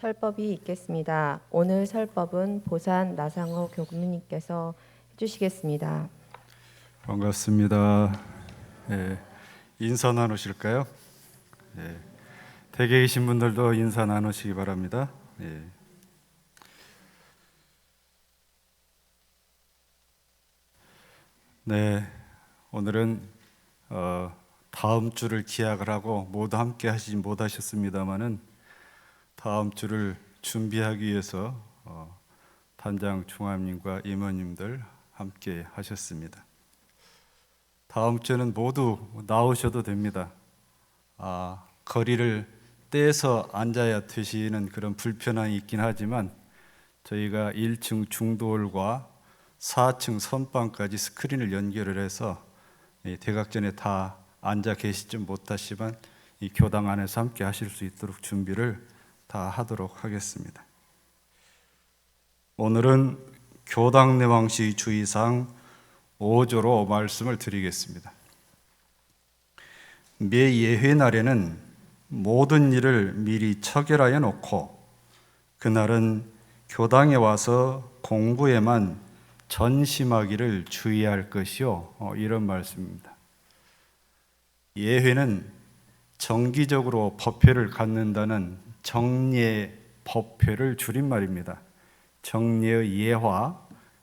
설법이 있겠습니다. 오늘 설법은 보산 나상호 교구님께서 해주시겠습니다. 반갑습니다. 인사 나누실까요? 댁에 계신 분들도 인사 나누시기 바랍니다. 오늘은 다음 주를 기약을 하고 모두 함께 하시지 못하셨습니다만은 다음 주를 준비하기 위해서 단장 중암님과 임원님들 함께 하셨습니다. 다음 주에는 모두 나오셔도 됩니다. 거리를 떼서 앉아야 되시는 그런 불편함이 있긴 하지만 저희가 1층 중도홀과 4층 선방까지 스크린을 연결을 해서 대각전에 다 앉아 계시지 못하시면 이 교당 안에서 함께 하실 수 있도록 준비를 다 하도록 하겠습니다. 오늘은 교당 내왕시 주의사항 5조로 말씀을 드리겠습니다. 매 예회 날에는 모든 일을 미리 처결하여 놓고 그날은 교당에 와서 공부에만 전심하기를 주의할 것이요, 이런 말씀입니다. 예회는 정기적으로 법회를 갖는다는 정례 법회를 줄임말입니다. 정례의 예화,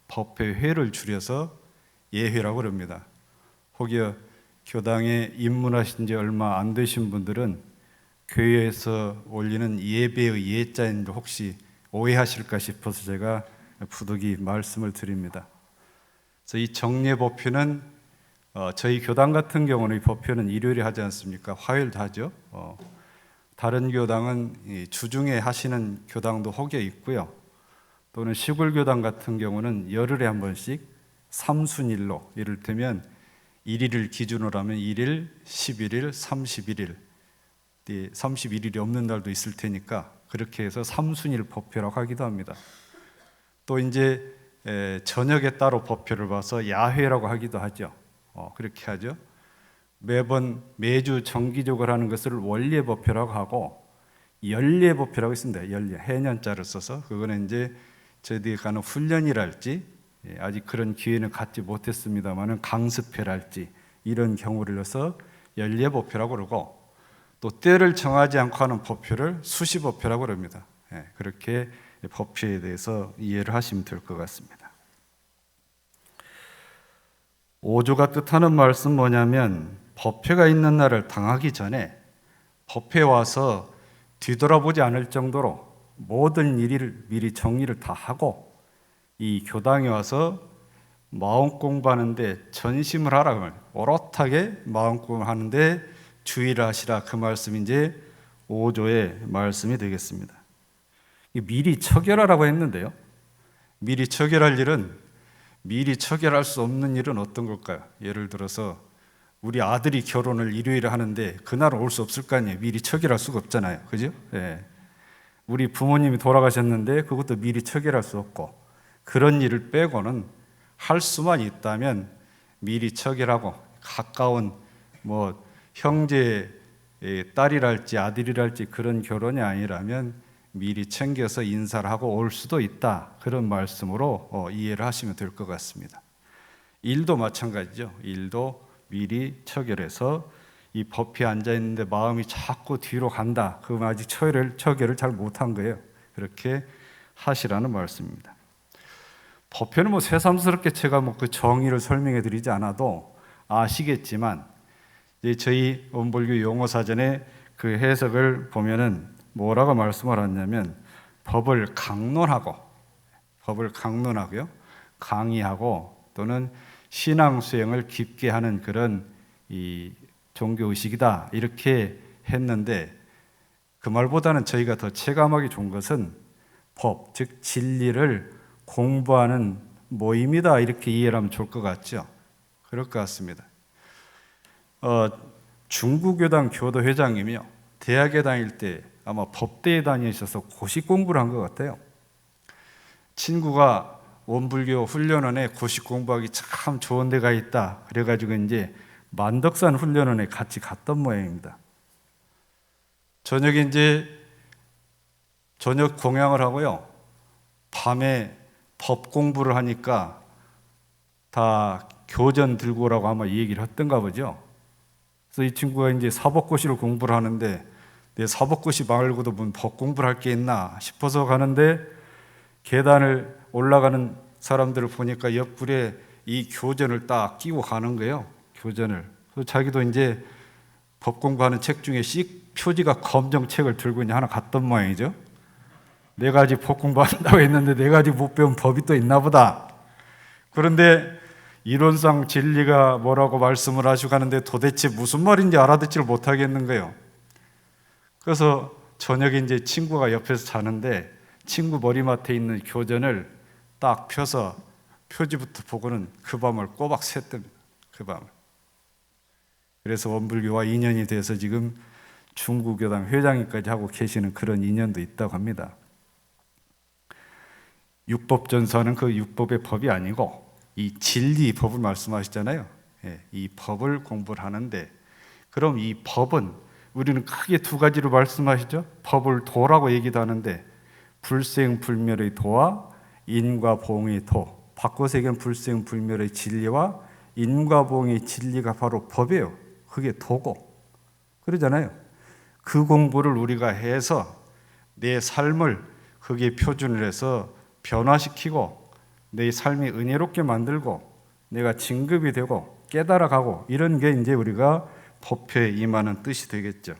법회회를 줄여서 예회라고 합니다. 혹여 교당에 입문하신 지 얼마 안 되신 분들은 교회에서 올리는 예배의 예자인 줄 혹시 오해하실까 싶어서 제가 부득이 말씀을 드립니다. 그래서 이 정례 법회는 저희 교당 같은 경우는 이 법회는 일요일에 하지 않습니까? 화요일도 하죠. 다른 교당은 주중에 하시는 교당도 혹여 있고요. 또는 시골 교당 같은 경우는 열흘에 한 번씩 삼순일로, 이를테면 1일을 기준으로 하면 1일, 11일, 31일, 31일이 없는 날도 있을 테니까 그렇게 해서 삼순일 법회라고 하기도 합니다. 또 이제 저녁에 따로 법회를 봐서 야회라고 하기도 하죠. 그렇게 하죠. 매주 정기적으로 하는 것을 원례 법회라고 하고 연례 법회라고 있습니다. 연례, 해년자를 써서 그거는 이제 저희들이 가는 훈련이랄지 아직 그런 기회는 갖지 못했습니다만은 강습회랄지 이런 경우를 넣어서 연례 법회라고 그러고 또 때를 정하지 않고 하는 법회를 수시 법회라고 합니다. 그렇게 법회에 대해서 이해를 하시면 될 것 같습니다. 5조가 뜻하는 말씀 뭐냐면 법회가 있는 날을 당하기 전에 법회에 와서 뒤돌아보지 않을 정도로 모든 일을 미리 정리를 다 하고 이 교당에 와서 마음 공부하는데 전심을 하라, 그러면 오롯하게 마음 공부하는데 주의를 하시라, 그 말씀이 이제 5조의 말씀이 되겠습니다. 미리 처결하라고 했는데요, 미리 처결할 일은, 미리 처결할 수 없는 일은 어떤 걸까요? 예를 들어서 우리 아들이 결혼을 일요일에 하는데 그날은 올 수 없을 거 아니에요. 미리 처결할 수가 없잖아요, 그죠? 우리 부모님이 돌아가셨는데 그것도 미리 처결할 수 없고, 그런 일을 빼고는 할 수만 있다면 미리 처결하고, 가까운 형제 딸이랄지 아들이랄지 그런 결혼이 아니라면 미리 챙겨서 인사를 하고 올 수도 있다, 그런 말씀으로 이해를 하시면 될 것 같습니다. 일도 마찬가지죠. 일도 미리 처결해서 이 법회에 앉아있는데 마음이 자꾸 뒤로 간다, 그건 아직 처결을 잘 못한 거예요. 그렇게 하시라는 말씀입니다. 법회는 새삼스럽게 제가 그 정의를 설명해 드리지 않아도 아시겠지만, 저희 원불교 용어사전에 그 해석을 보면은 뭐라고 말씀을 하냐면 법을 강론하고요, 강의하고 또는 신앙 수행을 깊게 하는 그런 이 종교 의식이다, 이렇게 했는데, 그 말보다는 저희가 더 체감하기 좋은 것은 법, 즉 진리를 공부하는 모임이다, 이렇게 이해를 하면 좋을 것 같죠. 그럴 것 같습니다. 중부교당 교도회장이며 대학에 다닐 때 아마 법대에 다니셔서 고시 공부를 한 것 같아요. 친구가 원불교 훈련원에 고시 공부하기 참 좋은 데가 있다, 그래가지고 이제 만덕산 훈련원에 같이 갔던 모양입니다. 저녁에 이제 저녁 공양을 하고요. 밤에 법 공부를 하니까 다 교전 들고 오라고 아마 이 얘기를 했던가 보죠. 그래서 이 친구가 이제 사법고시를 공부를 하는데 내 사법고시 말고도 뭔 법 공부를 할 게 있나 싶어서 가는데 계단을 올라가는 사람들을 보니까 옆구리에 이 교전을 딱 끼고 가는 거예요. 교전을. 그래서 자기도 이제 법 공부하는 책 중에 표지가 검정 책을 들고 이제 하나 갔던 모양이죠. 내가 아직 법 공부한다고 했는데 내가 아직 못 배운 법이 또 있나 보다. 그런데 이론상 진리가 뭐라고 말씀을 하시고 가는데 도대체 무슨 말인지 알아듣지를 못하겠는 거예요. 그래서 저녁에 이제 친구가 옆에서 자는데 친구 머리맡에 있는 교전을 딱 펴서 표지부터 보고는 그 밤을 꼬박 샜답니다. 그 밤을. 그래서 원불교와 인연이 돼서 지금 중국교당 회장님까지 하고 계시는 그런 인연도 있다고 합니다. 육법전서는 그 육법의 법이 아니고 이 진리 법을 말씀하시잖아요. 이 법을 공부를 하는데 그럼 이 법은 우리는 크게 두 가지로 말씀하시죠. 법을 도라고 얘기도 하는데 불생불멸의 도와 인과보응의 도. 바꿔서 얘기하면 불생불멸의 진리와 인과보응의 진리가 바로 법이에요. 그게 도고 그러잖아요. 그 공부를 우리가 해서 내 삶을 거기에 표준을 해서 변화시키고 내 삶이 은혜롭게 만들고 내가 진급이 되고 깨달아가고 이런 게 이제 우리가 법회에 임하는 뜻이 되겠죠.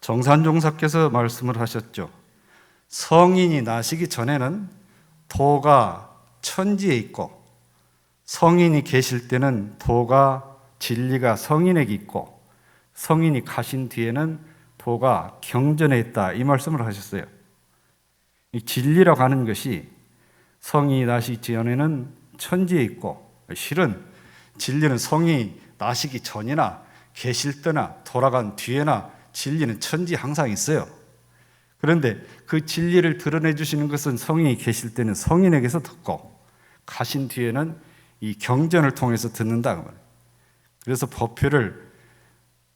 정산종사께서 말씀을 하셨죠. 성인이 나시기 전에는 도가 천지에 있고 성인이 계실 때는 도가 진리가 성인에게 있고 성인이 가신 뒤에는 도가 경전에 있다 이 말씀을 하셨어요. 이 진리라고 하는 것이 성인이 나시기 전에는 천지에 있고 실은 진리는 성인이 나시기 전이나 계실 때나 돌아간 뒤에나 진리는 천지에 항상 있어요. 그런데 그 진리를 드러내 주시는 것은 성인이 계실 때는 성인에게서 듣고 가신 뒤에는 이 경전을 통해서 듣는다. 그래서 법회를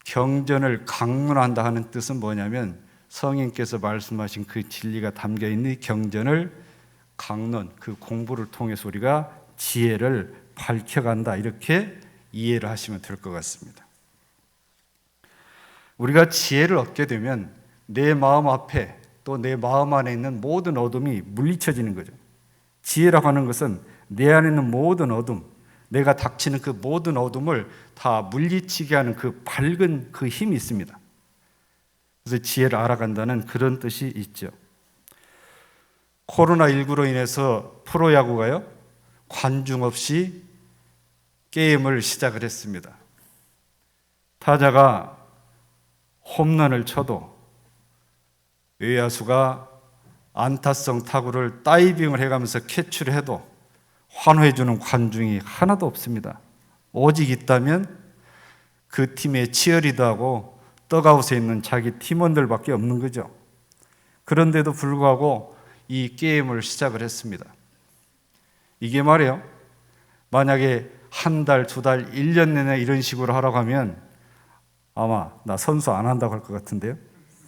경전을 강론한다 하는 뜻은 뭐냐면 성인께서 말씀하신 그 진리가 담겨있는 경전을 강론, 그 공부를 통해서 우리가 지혜를 밝혀간다 이렇게 이해를 하시면 될 것 같습니다. 우리가 지혜를 얻게 되면 내 마음 앞에 또 내 마음 안에 있는 모든 어둠이 물리쳐지는 거죠. 지혜라고 하는 것은 내 안에 있는 모든 어둠, 내가 닥치는 그 모든 어둠을 다 물리치게 하는 그 밝은 그 힘이 있습니다. 그래서 지혜를 알아간다는 그런 뜻이 있죠. 코로나19로 인해서 프로야구가요, 관중 없이 게임을 시작을 했습니다. 타자가 홈런을 쳐도 외야수가 안타성 타구를 다이빙을 해가면서 캐치를 해도 환호해주는 관중이 하나도 없습니다. 오직 있다면 그 팀의 치어리더하고 떡아웃에 있는 자기 팀원들밖에 없는 거죠. 그런데도 불구하고 이 게임을 시작을 했습니다. 이게 말이에요. 만약에 한 달, 두 달, 1년 내내 이런 식으로 하라고 하면 아마 나 선수 안 한다고 할 것 같은데요.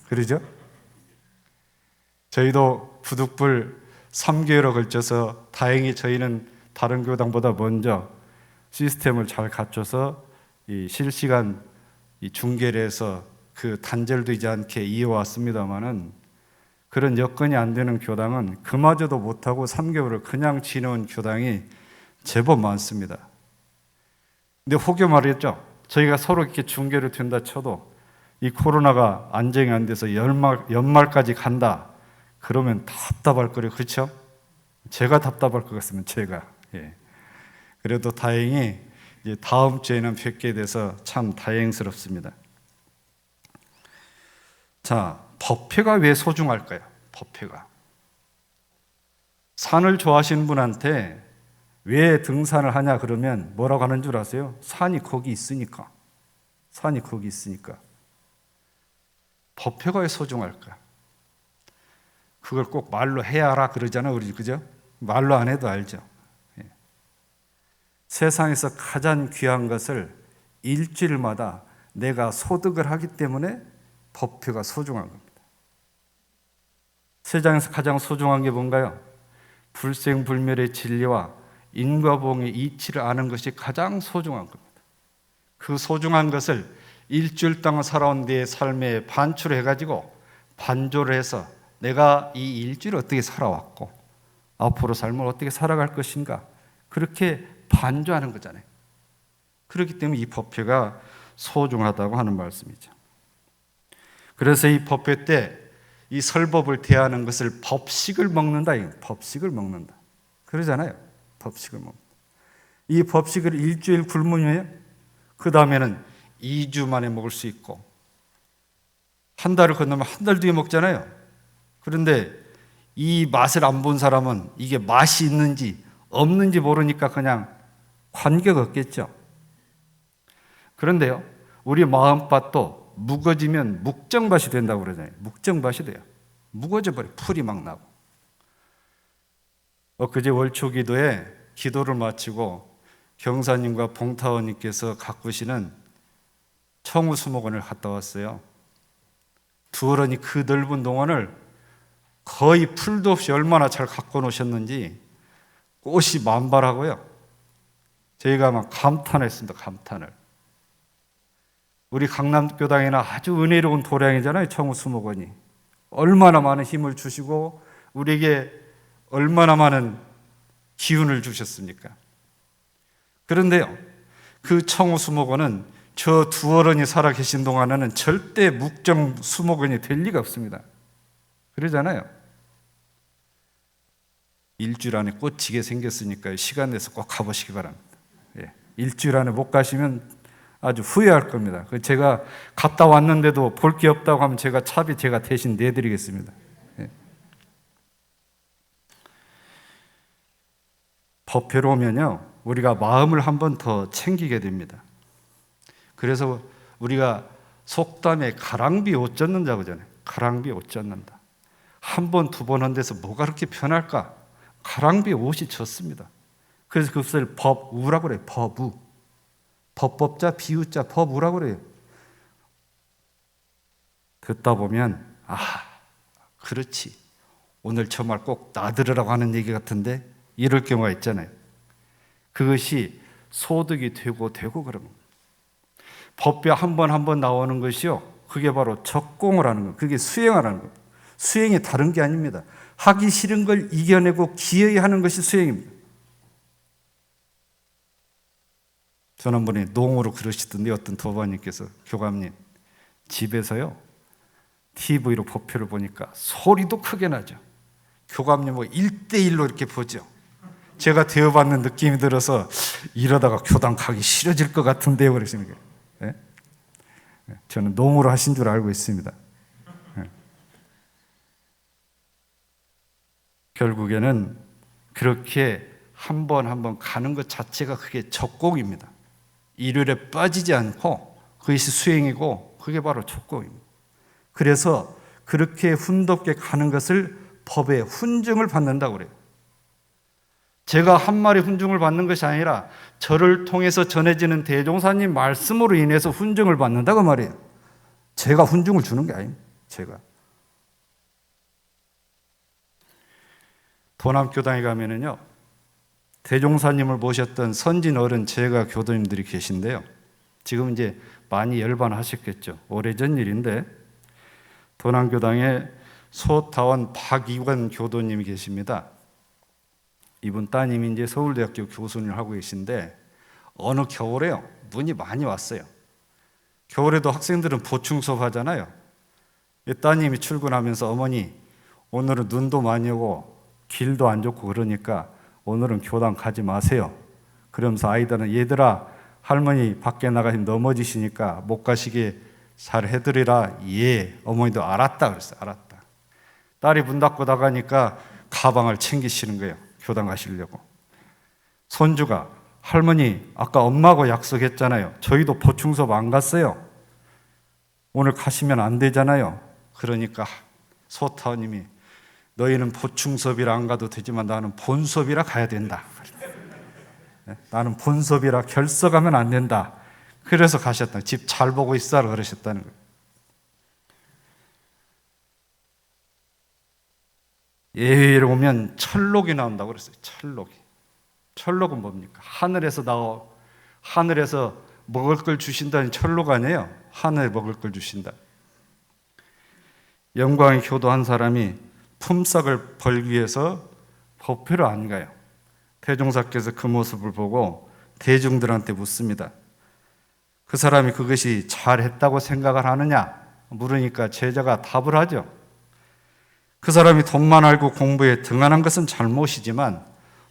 그러죠? 저희도 부득불 3개월에 걸쳐서 다행히 저희는 다른 교당보다 먼저 시스템을 잘 갖춰서 이 실시간 이 중계를 해서 그 단절되지 않게 이어왔습니다만은 그런 여건이 안 되는 교당은 그마저도 못하고 3개월을 그냥 지내온 교당이 제법 많습니다. 근데 혹여 말했죠. 저희가 서로 이렇게 중계를 된다 쳐도 이 코로나가 안정이 안 돼서 연말까지 간다. 그러면 답답할 거예요. 그렇죠? 제가 답답할 것 같으면 제가. 예. 그래도 다행히 이제 다음 주에는 뵙게 돼서 참 다행스럽습니다. 자, 법회가 왜 소중할까요? 법회가. 산을 좋아하시는 분한테 왜 등산을 하냐 그러면 뭐라고 하는 줄 아세요? 산이 거기 있으니까. 산이 거기 있으니까. 법회가 왜 소중할까? 그걸 꼭 말로 해야 하라 그러잖아요, 우리 그죠? 말로 안 해도 알죠. 예. 세상에서 가장 귀한 것을 일주일마다 내가 소득을 하기 때문에 법회가 소중한 겁니다. 세상에서 가장 소중한 게 뭔가요? 불생불멸의 진리와 인과보응의 이치를 아는 것이 가장 소중한 겁니다. 그 소중한 것을 일주일 동안 살아온 내 삶에 반출해가지고 반조를 해서 내가 이 일주일을 어떻게 살아왔고 앞으로 삶을 어떻게 살아갈 것인가, 그렇게 반조하는 거잖아요. 그렇기 때문에 이 법회가 소중하다고 하는 말씀이죠. 그래서 이 법회 때 이 설법을 대하는 것을 법식을 먹는다. 법식을 먹는다. 그러잖아요. 법식을 먹는다. 이 법식을 일주일 굶으면 그 다음에는 2주 만에 먹을 수 있고, 한 달을 건너면 한 달 뒤에 먹잖아요. 그런데 이 맛을 안 본 사람은 이게 맛이 있는지 없는지 모르니까 그냥 관계가 없겠죠. 그런데요, 우리 마음밭도 묵어지면 묵정밭이 된다고 그러잖아요. 묵정밭이 돼요. 묵어져 버려. 풀이 막 나고. 엊그제 월초기도에 기도를 마치고 경사님과 봉타원님께서 가꾸시는 청우수목원을 갔다 왔어요. 두 어른이 그 넓은 동원을 거의 풀도 없이 얼마나 잘 가꿔 놓으셨는지 꽃이 만발하고요. 저희가 막 감탄했습니다. 감탄을. 우리 강남교당에는 아주 은혜로운 도량이잖아요. 청우수목원이. 얼마나 많은 힘을 주시고 우리에게 얼마나 많은 기운을 주셨습니까? 그런데요, 그 청우수목원은 저 두 어른이 살아계신 동안에는 절대 묵정수목원이 될 리가 없습니다. 그러잖아요. 일주일 안에 꽂히게 생겼으니까 시간 내서 꼭 가보시기 바랍니다. 일주일 안에 못 가시면 아주 후회할 겁니다. 제가 갔다 왔는데도 볼 게 없다고 하면 제가 차비 제가 대신 내드리겠습니다. 법회로 오면요, 우리가 마음을 한 번 더 챙기게 됩니다. 그래서 우리가 속담에 가랑비 옷 젖는다고 하잖아요. 가랑비 옷 젖는다. 한 번, 두 번 한 데서 뭐가 그렇게 편할까? 가랑비 옷이 젖습니다. 그래서 그것을 법우라고 그래요. 법우. 법법자, 비유자, 법우라고 그래요. 듣다 보면 그렇지. 오늘 저 말 꼭 나들으라고 하는 얘기 같은데 이럴 경우가 있잖아요. 그것이 소득이 되고 그러는 거예요. 법배 한 번 나오는 것이요, 그게 바로 적공을 하는 거예요. 그게 수행하라는 거예요. 수행이 다른 게 아닙니다. 하기 싫은 걸 이겨내고 기어이 하는 것이 수행입니다. 지난번에 농으로 그러시던데 어떤 도반님께서, 교감님, 집에서요 TV로 법회를 보니까 소리도 크게 나죠. 교감님 1대1로 이렇게 보죠. 제가 되어받는 느낌이 들어서 이러다가 교당 가기 싫어질 것 같은데요, 그러시는 거예요. 네? 저는 농으로 하신 줄 알고 있습니다. 네. 결국에는 그렇게 한 번 가는 것 자체가 그게 적공입니다. 일요일에 빠지지 않고 그것이 수행이고 그게 바로 적공입니다. 그래서 그렇게 훈독게 가는 것을 법의 훈증을 받는다고 그래요. 제가 한 말이 훈증을 받는 것이 아니라 저를 통해서 전해지는 대종사님 말씀으로 인해서 훈증을 받는다고 말이에요. 제가 훈증을 주는 게 아닙니다. 제가. 도남교당에 가면은요, 대종사님을 모셨던 선진 어른 제가 교도님들이 계신데요. 지금 이제 많이 열반하셨겠죠. 오래전 일인데 도남교당에 소타원 박이관 교도님이 계십니다. 이분 따님이 이제 서울대학교 교수님을 하고 계신데 어느 겨울에요, 눈이 많이 왔어요. 겨울에도 학생들은 보충 수업 하잖아요. 따님이 출근하면서 어머니, 오늘은 눈도 많이 오고 길도 안 좋고 그러니까 오늘은 교당 가지 마세요. 그러면서 아이들은, 얘들아, 할머니 밖에 나가시면 넘어지시니까 못 가시게 잘 해드리라. 예, 어머니도 알았다 그랬어요. 알았다. 딸이 문 닫고 나가니까 가방을 챙기시는 거예요. 교당 가시려고. 손주가, 할머니 아까 엄마하고 약속했잖아요. 저희도 보충 수업 안 갔어요. 오늘 가시면 안 되잖아요. 그러니까 소타원님이, 너희는 보충 수업이라 안 가도 되지만 나는 본 수업이라 가야 된다. 나는 본 수업이라 결석하면 안 된다. 그래서 가셨다. 집 잘 보고 있어라 그러셨다는 거예요. 예회에 오면 철록이 나온다고 그랬어요. 철록이. 철록은 뭡니까? 하늘에서 먹을 걸 주신다는 철록 아니에요. 하늘에 먹을 걸 주신다. 영광의 효도 한 사람이 품삯을 벌기 위해서 법회로 안 가요. 대종사께서 그 모습을 보고 대중들한테 묻습니다. 그 사람이 그것이 잘했다고 생각을 하느냐? 물으니까 제자가 답을 하죠. 그 사람이 돈만 알고 공부에 등한한 것은 잘못이지만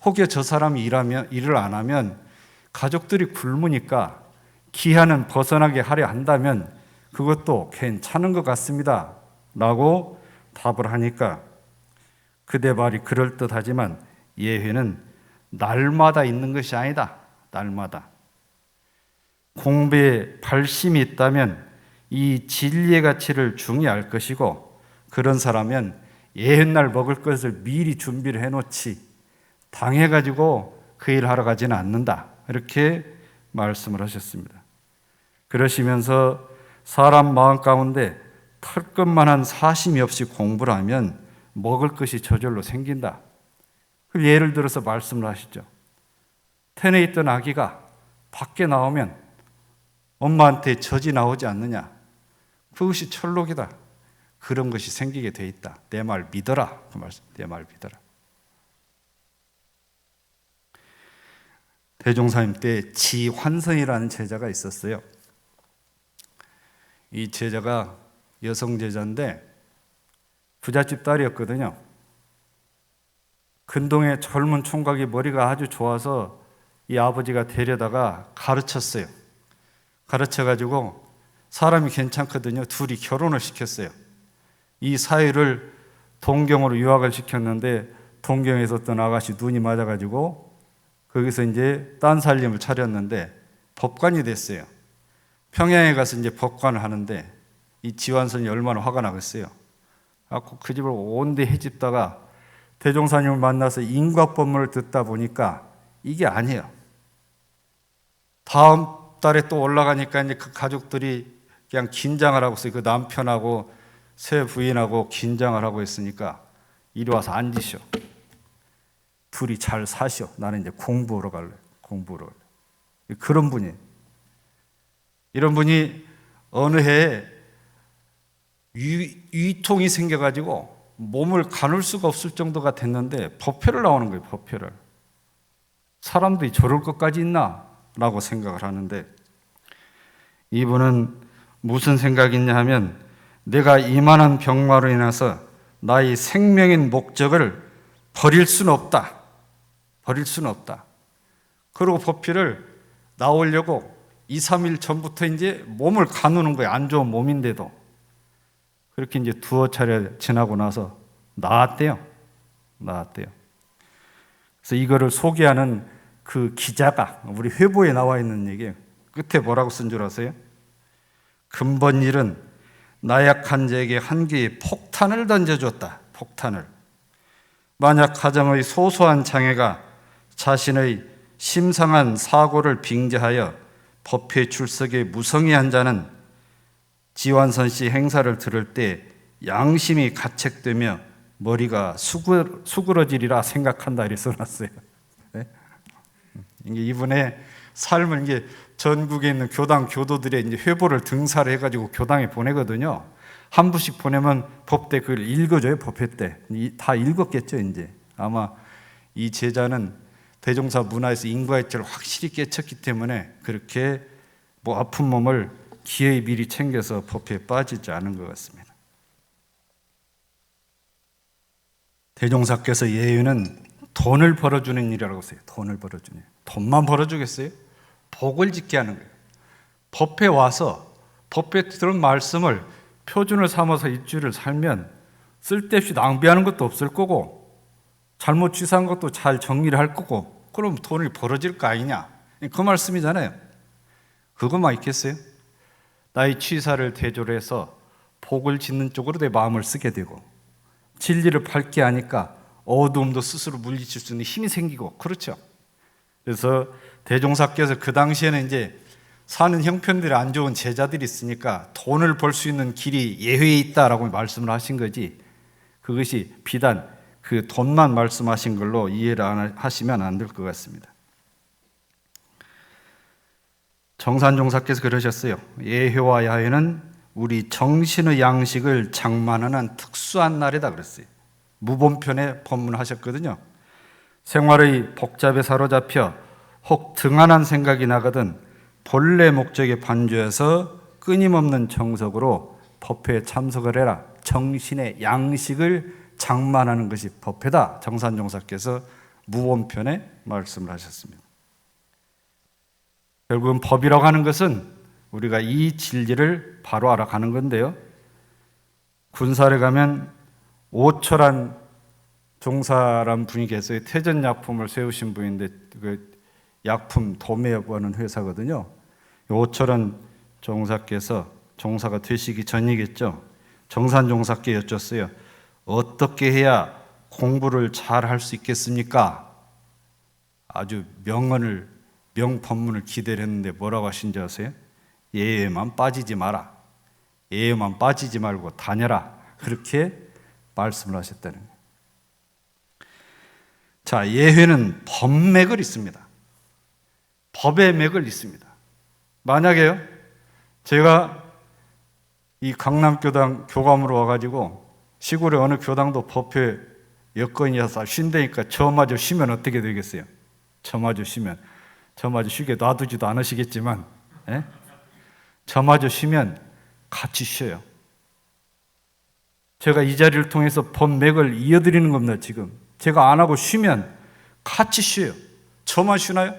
혹여 저 사람이 일을 안 하면 가족들이 굶으니까 기한은 벗어나게 하려 한다면 그것도 괜찮은 것 같습니다. 라고 답을 하니까 그대 말이 그럴듯하지만 예회는 날마다 있는 것이 아니다. 날마다. 공부에 발심이 있다면 이 진리의 가치를 중요할 것이고 그런 사람은 예날 먹을 것을 미리 준비를 해놓지 당해가지고 그 일 하러 가지는 않는다. 이렇게 말씀을 하셨습니다. 그러시면서 사람 마음 가운데 털끝만한 사심이 없이 공부를 하면 먹을 것이 저절로 생긴다. 예를 들어서 말씀을 하시죠. 텐에 있던 아기가 밖에 나오면 엄마한테 젖이 나오지 않느냐. 그것이 철록이다. 그런 것이 생기게 돼 있다. 내 말 믿어라. 그 말씀. 내 말 믿어라. 대종사님 때 지환선이라는 제자가 있었어요. 이 제자가 여성 제자인데 부잣집 딸이었거든요. 근동의 젊은 총각이 머리가 아주 좋아서 이 아버지가 데려다가 가르쳤어요. 가르쳐가지고 사람이 괜찮거든요. 둘이 결혼을 시켰어요. 이 사이를 동경으로 유학을 시켰는데 동경에서 어떤 아가씨 눈이 맞아가지고 거기서 이제 딴 살림을 차렸는데 법관이 됐어요. 평양에 가서 이제 법관을 하는데 이 지환선이 얼마나 화가 나겠어요. 그 집을 온데 헤집다가 대종사님을 만나서 인과법문을 듣다 보니까 이게 아니에요. 다음 달에 또 올라가니까 이제 그 가족들이 그냥 긴장을 하고 있어요. 그 남편하고 새 부인하고 긴장을 하고 있으니까 이리 와서 앉으셔. 둘이 잘 사셔. 나는 이제 공부하러 갈래. 공부하러 갈래. 그런 분이에요. 이런 분이 어느 해에 위통이 생겨가지고 몸을 가눌 수가 없을 정도가 됐는데 법회를 나오는 거예요. 법회를. 사람들이 저럴 것까지 있나? 라고 생각을 하는데 이분은 무슨 생각이 있냐 하면 내가 이만한 병마로 인해서 나의 생명인 목적을 버릴 수는 없다. 버릴 수는 없다. 그리고 법회를 나오려고 2, 3일 전부터 이제 몸을 가누는 거예요. 안 좋은 몸인데도. 그렇게 이제 두어 차례 지나고 나서 나았대요. 나았대요. 그래서 이거를 소개하는 그 기자가 우리 회보에 나와 있는 얘기예요. 끝에 뭐라고 쓴 줄 아세요? 근본 일은 나약한 자에게 한 개의 폭탄을 던져줬다. 폭탄을. 만약 가정의 소소한 장애가 자신의 심상한 사고를 빙자하여 법회 출석에 무성의한 자는 지환선 씨 행사를 들을 때 양심이 가책되며 머리가 수그러지리라 생각한다 이렇게 써놨어요. 네? 이분의 삶을 이제 전국에 있는 교당 교도들의 이제 회보를 등사를 해가지고 교당에 보내거든요. 한 부씩 보내면 법대 그걸 읽어줘요. 법회 때 다 읽었겠죠. 이제 아마 이 제자는 대종사 문화에서 인과의체를 확실히 깨쳤기 때문에 그렇게 뭐 아픈 몸을 기어이 미리 챙겨서 법회에 빠지지 않은 것 같습니다. 대종사께서 예유는 돈을 벌어주는 일이라고 했어요. 돈을 벌어주는 일. 돈만 벌어주겠어요? 복을 짓게 하는 거예요. 법회 와서 법회 들은 말씀을 표준을 삼아서 일주일을 살면 쓸데없이 낭비하는 것도 없을 거고 잘못 취사한 것도 잘 정리를 할 거고 그럼 돈이 벌어질 거 아니냐. 그 말씀이잖아요. 그것만 있겠어요? 나의 취사를 대조를 해서 복을 짓는 쪽으로 내 마음을 쓰게 되고 진리를 밝게 하니까 어두움도 스스로 물리칠 수 있는 힘이 생기고 그렇죠. 그래서 대종사께서 그 당시에는 이제 사는 형편들이 안 좋은 제자들이 있으니까 돈을 벌 수 있는 길이 예회에 있다라고 말씀을 하신 거지 그것이 비단 그 돈만 말씀하신 걸로 이해를 하시면 안 될 것 같습니다. 정산종사께서 그러셨어요. 예회와 야회는 우리 정신의 양식을 장만하는 특수한 날이다 그랬어요. 무본편에 법문하셨거든요. 생활의 복잡에 사로잡혀 혹 등한한 생각이 나거든 본래 목적에 반주해서 끊임없는 정석으로 법회에 참석을 해라. 정신의 양식을 장만하는 것이 법회다. 정산종사께서 무본편에 말씀을 하셨습니다. 결국은 법이라고 하는 것은 우리가 이 진리를 바로 알아가는 건데요. 군사를 가면 오철한 종사란 분이 계세요. 태전약품을 세우신 분인데 그 약품 도매하고 하는 회사거든요. 오철한 종사께서 종사가 되시기 전이겠죠. 정산종사께 여쭸어요. 어떻게 해야 공부를 잘 할 수 있겠습니까? 아주 명법문을 기대를 했는데 뭐라고 하신지 아세요? 예에만 빠지지 마라. 예에만 빠지지 말고 다녀라. 그렇게 말씀을 하셨다는 거예요. 자, 예회는 법맥을 있습니다. 법의 맥을 있습니다. 만약에요, 제가 이 강남교당 교감으로 와가지고 시골의 어느 교당도 법회 여건이어서 쉰다니까 저마저 쉬면 어떻게 되겠어요? 저마저 쉬면, 저마저 쉬게 놔두지도 않으시겠지만, 예? 저마저 쉬면 같이 쉬어요. 제가 이 자리를 통해서 법맥을 이어드리는 겁니다. 지금 제가 안 하고 쉬면 같이 쉬어요. 저만 쉬나요?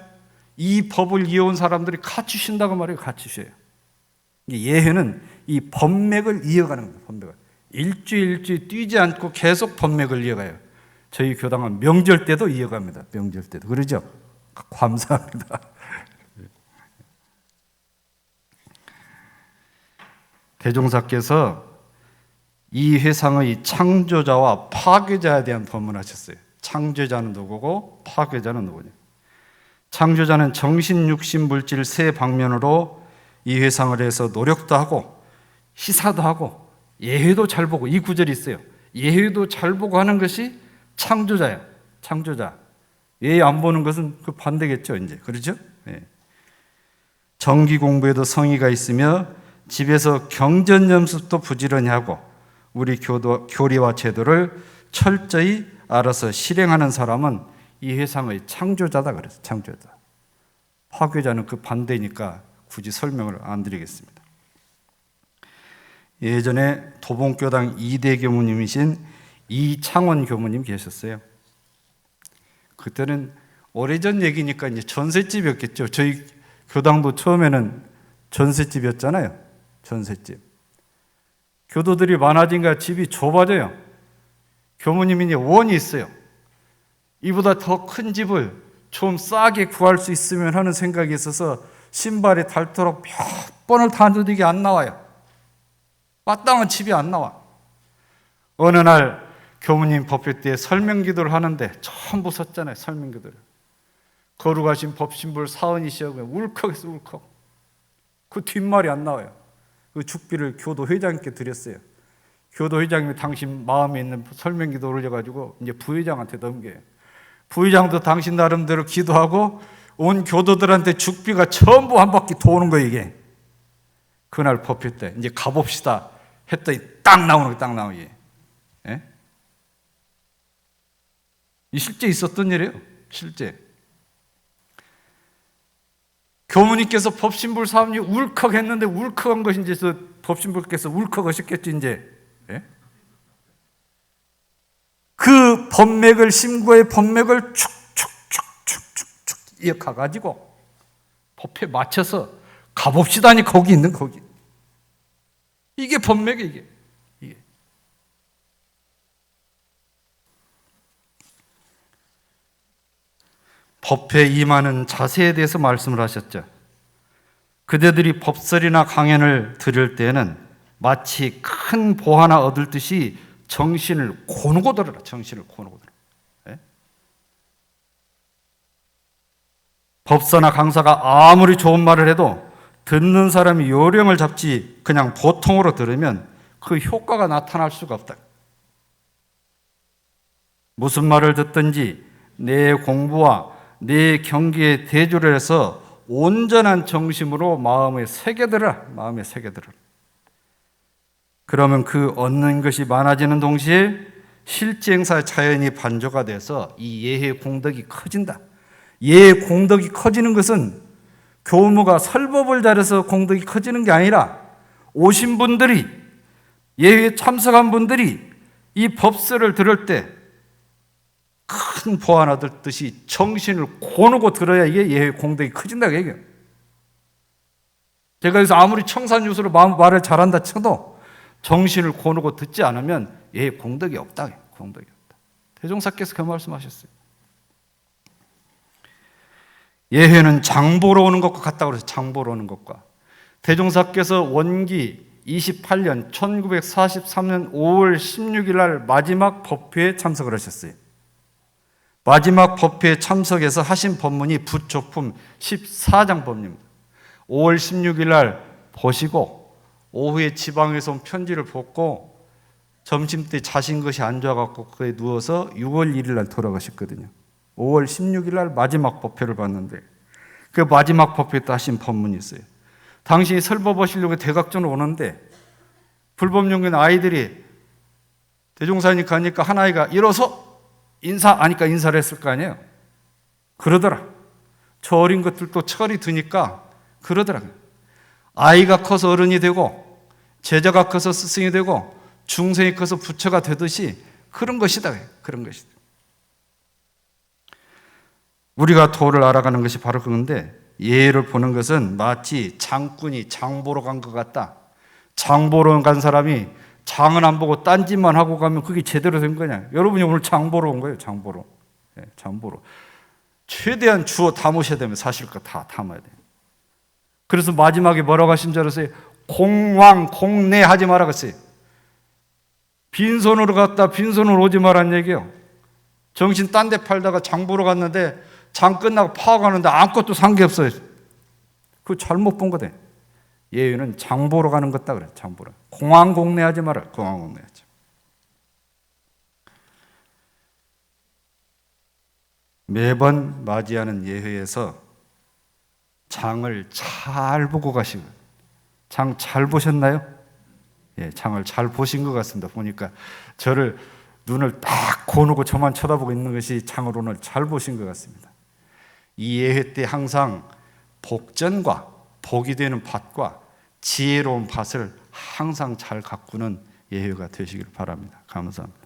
이 법을 이어온 사람들이 같이 쉰다고 말해요. 같이 쉬어요. 예회는 이 법맥을 이어가는 겁니다. 법맥을. 일주일 뛰지 않고 계속 법맥을 이어가요. 저희 교당은 명절 때도 이어갑니다. 명절 때도. 그러죠? 감사합니다. 대종사께서 이 회상의 창조자와 파괴자에 대한 법문하셨어요. 창조자는 누구고 파괴자는 누구냐. 창조자는 정신, 육신, 물질 세 방면으로 이 회상을 해서 노력도 하고 시사도 하고 예회도 잘 보고, 이 구절이 있어요. 예회도 잘 보고 하는 것이 창조자예요. 창조자. 예회 안 보는 것은 그 반대겠죠, 이제. 그렇죠? 예. 정기 공부에도 성의가 있으며 집에서 경전 연습도 부지런히 하고 우리 교리와 제도를 철저히 알아서 실행하는 사람은 이 회상의 창조자다 그랬어요. 창조자. 파괴자는 그 반대니까 굳이 설명을 안 드리겠습니다. 예전에 도봉교당 2대 교무님이신 이창원 교무님 계셨어요. 그때는 오래전 얘기니까 이제 전셋집이었겠죠. 저희 교당도 처음에는 전셋집이었잖아요. 전셋집. 교도들이 많아진가 집이 좁아져요. 교무님이 이제 원이 있어요. 이보다 더 큰 집을 좀 싸게 구할 수 있으면 하는 생각이 있어서 신발이 닳도록 몇 번을 다니도 이게 안 나와요. 마땅한 집이 안 나와. 어느 날 교무님 법회 때 설명기도를 하는데 처음 보셨잖아요. 설명기도를. 거룩하신 법신불 사은이시여 울컥해서 울컥. 그 뒷말이 안 나와요. 그 죽비를 교도 회장님께 드렸어요. 교도 회장님이 당신 마음에 있는 설명기도 올려가지고 이제 부회장한테 넘겨요. 부회장도 당신 나름대로 기도하고 온 교도들한테 죽비가 전부 한 바퀴 도는 거예요, 이게. 그날 법회 때 이제 가봅시다 했더니 딱 나오는 거, 딱 나오게. 예? 이 실제 있었던 일이에요. 실제. 교무님께서 법신불 사업이 울컥했는데 울컥한 것이 이제 법신불께서 울컥하셨겠지 이제. 예? 그 법맥을 심고의 법맥을 축축축축축 이어가가지고 법에 맞춰서 가봅시다니 거기 있는 거기. 이게 법맥이 이게. 법회 임하는 자세에 대해서 말씀을 하셨죠. 그대들이 법설이나 강연을 들을 때는 마치 큰 보 하나 얻을 듯이 정신을 고누고 들어라. 정신을 고누고 들어라. 예? 법사나 강사가 아무리 좋은 말을 해도 듣는 사람이 요령을 잡지 그냥 보통으로 들으면 그 효과가 나타날 수가 없다. 무슨 말을 듣든지 내 공부와 내 경기에 대조를 해서 온전한 정심으로 마음에 새겨들어라. 마음에 새겨들어라. 그러면 그 얻는 것이 많아지는 동시에 실제 행사의 자연이 반조가 돼서 이 예의 공덕이 커진다. 예의 공덕이 커지는 것은 교무가 설법을 잘해서 공덕이 커지는 게 아니라 오신 분들이, 예회에 참석한 분들이 이 법설을 들을 때 큰 보안 얻듯이 정신을 고누고 들어야 이게 예회 공덕이 커진다고 얘기해요. 제가 여기서 아무리 청산유수로 말을 잘한다 쳐도 정신을 고누고 듣지 않으면 예회 공덕이 없다. 공덕이 없다. 대종사께서 그 말씀하셨어요. 예회는 장보러 오는 것과 같다고 그래서 장보러 오는 것과. 대종사께서 원기 28년 1943년 5월 16일 날 마지막 법회에 참석을 하셨어요. 마지막 법회에 참석해서 하신 법문이 부초품 14장 법문입니다. 5월 16일 날 보시고 오후에 지방에서 온 편지를 벗고 점심때 자신 것이 안 좋아갖고 그에 누워서 6월 1일 날 돌아가셨거든요. 5월 16일 날 마지막 법회를 봤는데 그 마지막 법회 때 하신 법문이 있어요. 당신이 설법하시려고 대각전으로 오는데 불법용인 아이들이 대종사님 가니까 한 아이가 일어서 인사하니까 인사를 했을 거 아니에요. 그러더라. 저 어린 것들도 철이 드니까 그러더라고요. 아이가 커서 어른이 되고 제자가 커서 스승이 되고 중생이 커서 부처가 되듯이 그런 것이다. 그런 것이다. 우리가 도를 알아가는 것이 바로 그건데 예를 보는 것은 마치 장꾼이 장 보러 간 것 같다. 장 보러 간 사람이 장은 안 보고 딴짓만 하고 가면 그게 제대로 된 거냐. 여러분이 오늘 장 보러 온 거예요. 장 보러. 네, 장 보러. 최대한 주워 담으셔야 되면 사실 거 다 담아야 돼요. 그래서 마지막에 뭐라고 하신 줄 알았어요? 공왕 공내 하지 마라 그랬어요. 빈손으로 갔다 빈손으로 오지 마란 얘기예요. 정신 딴 데 팔다가 장 보러 갔는데 장 끝나고 파악하는데 아무것도 산 게 없어요. 그거 잘못 본 거대. 예의는 장 보러 가는 것다 그래. 장 보러. 공황공내하지 마라. 공황공내하지. 매번 맞이하는 예회에서 장을 잘 보고 가시고. 장 잘 보셨나요? 예, 장을 잘 보신 것 같습니다. 보니까 저를 눈을 딱 고누고 저만 쳐다보고 있는 것이 장을 오늘 잘 보신 것 같습니다. 이 예회 때 항상 복전과 복이 되는 밭과 지혜로운 밭을 항상 잘 가꾸는 예회가 되시길 바랍니다. 감사합니다.